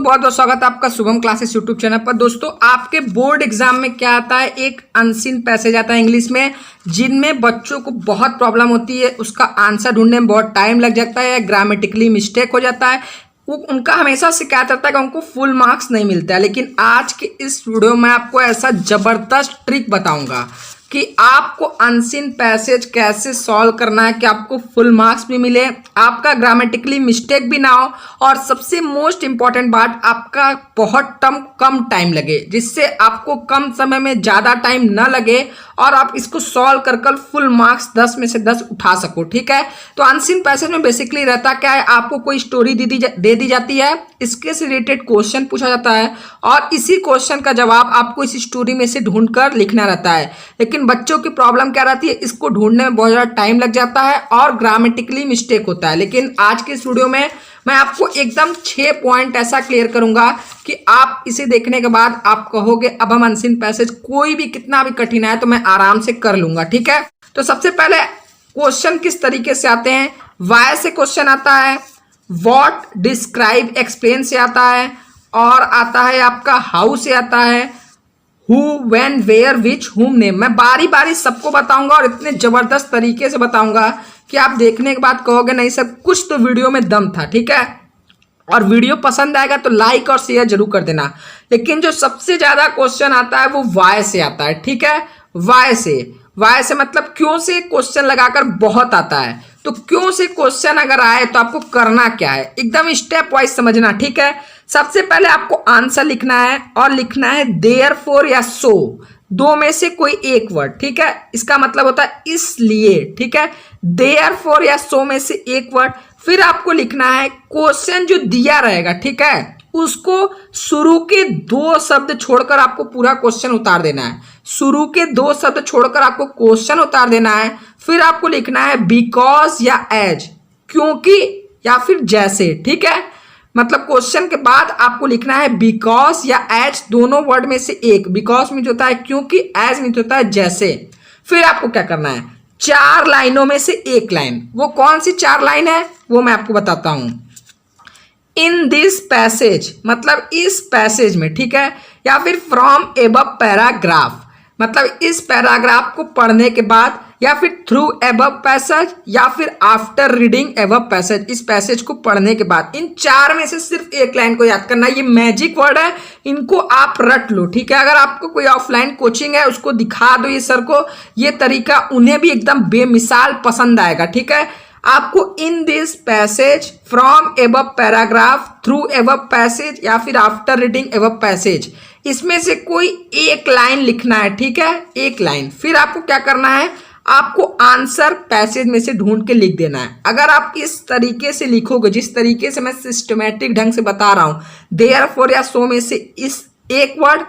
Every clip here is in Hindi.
बहुत बहुत स्वागत है आपका शुभम क्लासेस यूट्यूब चैनल पर। दोस्तों आपके बोर्ड एग्जाम में क्या आता है, एक अनसीन पैसेज आता है इंग्लिश में, जिनमें बच्चों को बहुत प्रॉब्लम होती है, उसका आंसर ढूंढने में बहुत टाइम लग जाता है, ग्रामेटिकली मिस्टेक हो जाता है। उनका हमेशा शिकायत रहता है कि उनको फुल मार्क्स नहीं मिलता है। लेकिन आज के इस वीडियो में आपको ऐसा जबरदस्त ट्रिक बताऊंगा कि आपको अनसीन पैसेज कैसे सॉल्व करना है कि आपको फुल मार्क्स भी मिले, आपका ग्रामेटिकली मिस्टेक भी ना हो, और सबसे मोस्ट इंपॉर्टेंट बात, आपका बहुत कम टाइम लगे, जिससे आपको कम समय में ज़्यादा टाइम ना लगे और आप इसको सॉल्व कर फुल मार्क्स 10 में से 10 उठा सको। ठीक है, तो अनसीन पैसेज में बेसिकली रहता क्या है, आपको कोई स्टोरी दे दी जाती है, इसके से रिलेटेड क्वेश्चन पूछा जाता है और इसी क्वेश्चन का जवाब आपको इस स्टोरी में से ढूंढकर लिखना रहता है। लेकिन बच्चों की प्रॉब्लम क्या रहती है, इसको ढूंढने में बहुत ज़्यादा टाइम लग जाता है और ग्रामेटिकली मिस्टेक होता है। लेकिन आज के इस वीडियो में मैं आपको एकदम 6 पॉइंट ऐसा क्लियर करूंगा कि आप इसे देखने के बाद आप कहोगे अब हम अनसीन पैसेज कोई भी कितना भी कठिन है तो मैं आराम से कर लूंगा। ठीक है, तो सबसे पहले क्वेश्चन किस तरीके से आते हैं, वाई से क्वेश्चन आता है, व्हाट, डिस्क्राइब, एक्सप्लेन से आता है, और आता है आपका हाउ से आता है, हु, व्हेन, वेयर, विच, हुम, नेम। मैं बारी बारी सबको बताऊंगा और इतने जबरदस्त तरीके से बताऊंगा कि आप देखने के बाद कहोगे नहीं सर कुछ तो वीडियो में दम था। ठीक है, और वीडियो पसंद आएगा तो लाइक और शेयर जरूर कर देना। लेकिन जो सबसे ज्यादा क्वेश्चन आता है वो वाई से आता है। ठीक है, वाई से मतलब क्यों से क्वेश्चन लगाकर बहुत आता है। तो क्यों से क्वेश्चन अगर आए तो आपको करना क्या है, एकदम स्टेप वाइज समझना। ठीक है, सबसे पहले आपको आंसर लिखना है और लिखना है देयरफॉर या सो, दो में से कोई एक वर्ड। ठीक है, इसका मतलब होता है इसलिए। ठीक है, देयरफॉर या सो में से एक वर्ड। फिर आपको लिखना है क्वेश्चन जो दिया रहेगा, ठीक है, उसको शुरू के 2 शब्द छोड़कर आपको पूरा क्वेश्चन उतार देना है। शुरू के 2 शब्द छोड़कर आपको क्वेश्चन उतार देना है। फिर आपको लिखना है बिकॉज या एज, क्योंकि या फिर जैसे। ठीक है, मतलब क्वेश्चन के बाद आपको लिखना है बिकॉज या एज, दोनों वर्ड में से एक। बिकॉज मीन्स होता है क्योंकि, एज मीन्स होता है जैसे। फिर आपको क्या करना है, 4 लाइनों में से एक लाइन। वो कौन सी 4 लाइन है वो मैं आपको बताता हूं। इन दिस पैसेज मतलब इस पैसेज में, ठीक है, या फिर फ्रॉम एबव पैराग्राफ मतलब इस पैराग्राफ को पढ़ने के बाद, या फिर थ्रू एबव पैसेज, या फिर आफ्टर रीडिंग एबव पैसेज, इस पैसेज को पढ़ने के बाद। इन 4 में से सिर्फ एक लाइन को याद करना। ये मैजिक वर्ड है, इनको आप रट लो। ठीक है, अगर आपको कोई ऑफलाइन कोचिंग है उसको दिखा दो ये सर को, ये तरीका उन्हें भी एकदम बेमिसाल पसंद आएगा। ठीक है, आपको इन this passage, from above paragraph, through above passage, या फिर आफ्टर रीडिंग एबव पैसेज, इसमें से कोई एक लाइन लिखना है। ठीक है, एक लाइन। फिर आपको क्या करना है, आपको आंसर पैसेज में से ढूंढ के लिख देना है। अगर आप इस तरीके से लिखोगे, जिस तरीके से मैं सिस्टमैटिक ढंग से बता रहा हूं, देयरफॉर या सो में से इस एक वर्ड,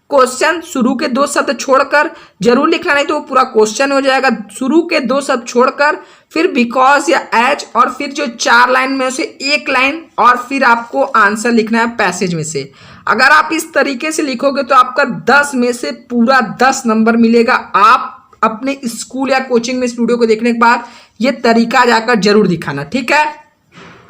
क्वेश्चन शुरू के 2 शब्द छोड़कर जरूर लिखना, नहीं तो वो पूरा क्वेश्चन हो जाएगा। शुरू के 2 शब्द छोड़कर, फिर बिकॉज या एज, और फिर जो 4 लाइन में से एक लाइन, और फिर आपको आंसर लिखना है पैसेज में से। अगर आप इस तरीके से लिखोगे तो आपका 10 में से पूरा 10 नंबर मिलेगा। आप अपने स्कूल या कोचिंग में इस वीडियो को देखने के बाद ये तरीका जाकर जरूर दिखाना। ठीक है,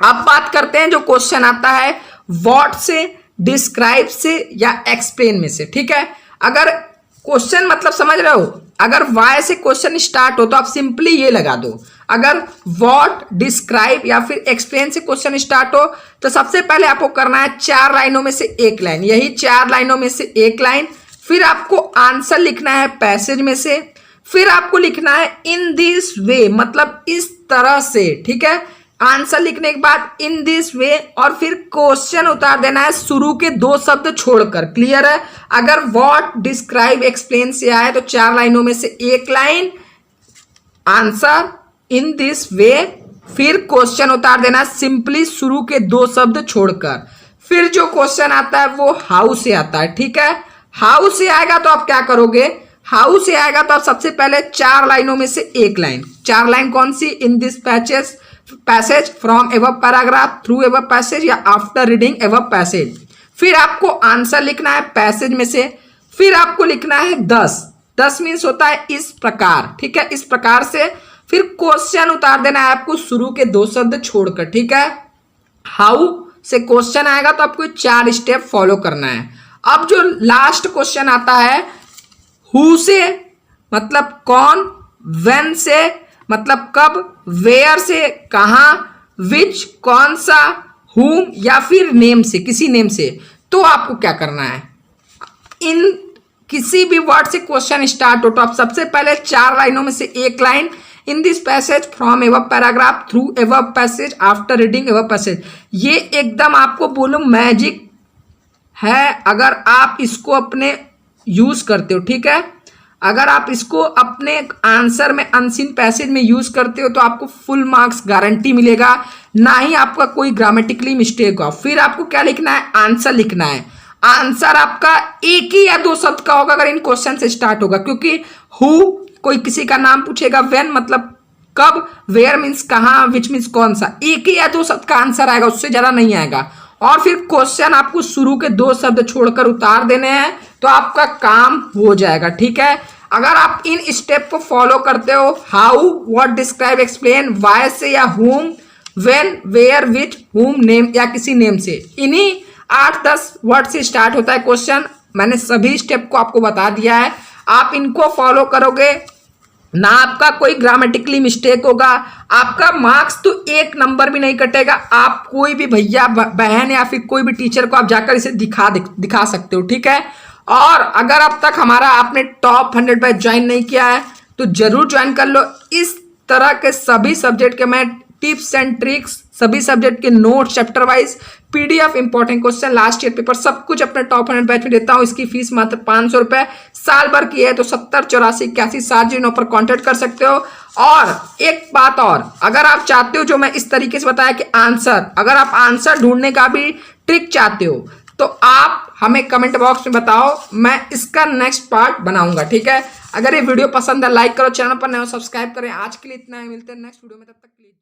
अब बात करते हैं जो क्वेश्चन आता है व्हाट से, डिस्क्राइब से, या एक्सप्लेन में से। ठीक है, अगर क्वेश्चन मतलब समझ रहे हो, अगर वाई से क्वेश्चन स्टार्ट हो तो आप सिंपली ये लगा दो। अगर व्हाट, डिस्क्राइब या फिर एक्सप्लेन से क्वेश्चन स्टार्ट हो तो सबसे पहले आपको करना है 4 लाइनों में से एक लाइन, यही 4 लाइनों में से एक लाइन। फिर आपको आंसर लिखना है पैसेज में से। फिर आपको लिखना है इन दिस वे मतलब इस तरह से। ठीक है, आंसर लिखने के बाद इन दिस वे, और फिर क्वेश्चन उतार देना है शुरू के 2 शब्द छोड़कर। क्लियर है, अगर व्हाट, डिस्क्राइब, एक्सप्लेन से आए तो 4 लाइनों में से एक line, answer in this way, फिर क्वेश्चन उतार देना सिंपली शुरू के 2 शब्द छोड़कर। फिर जो क्वेश्चन आता है वो हाउ से आता है। ठीक है, हाउ से आएगा तो आप क्या करोगे, हाउ से आएगा तो आप सबसे पहले 4 लाइनों में से एक लाइन। 4 लाइन कौन सी, in this passage, from above paragraph, through above passage, या आफ्टर रीडिंग एबव पैसेज। फिर आपको आंसर लिखना है पैसेज में से। फिर आपको लिखना है 10 मीन्स होता है इस प्रकार। ठीक है, इस प्रकार से। फिर क्वेश्चन उतार देना है आपको शुरू के 2 शब्द छोड़कर। ठीक है, हाउ से क्वेश्चन आएगा तो आपको 4 स्टेप फॉलो करना है। अब जो लास्ट क्वेश्चन आता है हु से मतलब कौन, व्हेन से मतलब कब, वेयर से कहाँ, विच कौन सा, हुम या फिर नेम से किसी नेम से, तो आपको क्या करना है, इन किसी भी वर्ड से क्वेश्चन स्टार्ट हो तो आप सबसे पहले 4 लाइनों में से एक line, in this passage from एवब paragraph through एवब passage after reading एवब passage, ये एकदम आपको बोलूं मैजिक है अगर आप इसको अपने यूज करते हो। ठीक है, अगर आप इसको अपने आंसर में अनसीन पैसेज में यूज करते हो तो आपको फुल मार्क्स गारंटी मिलेगा, ना ही आपका कोई ग्रामेटिकली मिस्टेक होगा। फिर आपको क्या लिखना है, आंसर लिखना है। आंसर आपका एक ही या 2 शब्द का होगा अगर इन क्वेश्चन से स्टार्ट होगा, क्योंकि हु कोई किसी का नाम पूछेगा, व्हेन मतलब कब, वेयर मीन्स कहाँ, विच मीन्स कौन सा, एक ही या 2 शब्द का आंसर आएगा, उससे ज्यादा नहीं आएगा। और फिर क्वेश्चन आपको शुरू के 2 शब्द छोड़कर उतार देने हैं तो आपका काम हो जाएगा। ठीक है, अगर आप इन स्टेप को फॉलो करते हो, how, what, describe, explain, why से या हुम, व्हेन, वेयर, विच, हुम, नेम या किसी नेम से, इन्हीं 8-10 वर्ड से स्टार्ट होता है क्वेश्चन। मैंने सभी स्टेप को आपको बता दिया है, आप इनको फॉलो करोगे ना आपका कोई ग्रामेटिकली मिस्टेक होगा, आपका मार्क्स तो 1 नंबर भी नहीं कटेगा। आप कोई भी भैया बहन या फिर कोई भी टीचर को आप जाकर इसे दिखा सकते हो। ठीक है, और अगर अब तक हमारा आपने टॉप 100 बैच ज्वाइन नहीं किया है तो जरूर ज्वाइन कर लो। इस तरह के सभी सब्जेक्ट के मैं टिप्स एंड ट्रिक्स, सभी सब्जेक्ट के notes, chapter wise PDF, important question, last year paper, सब कुछ अपने टॉप 100 बैच में देता हूँ। इसकी फीस मात्र 500 रुपए, साल भर की है तो 708481 पर कॉन्टेक्ट कर सकते हो। और एक बात और, अगर आप चाहते हो जो मैं इस तरीके से बताया कि आंसर, अगर आप आंसर ढूंढने का भी ट्रिक चाहते हो तो आप हमें कमेंट बॉक्स में बताओ, मैं इसका नेक्स्ट पार्ट बनाऊंगा। ठीक है, अगर ये वीडियो पसंद है लाइक करो, चैनल पर नए हो सब्सक्राइब करें। आज के लिए इतना ही, मिलते हैं नेक्स्ट वीडियो में, तब तक के लिए।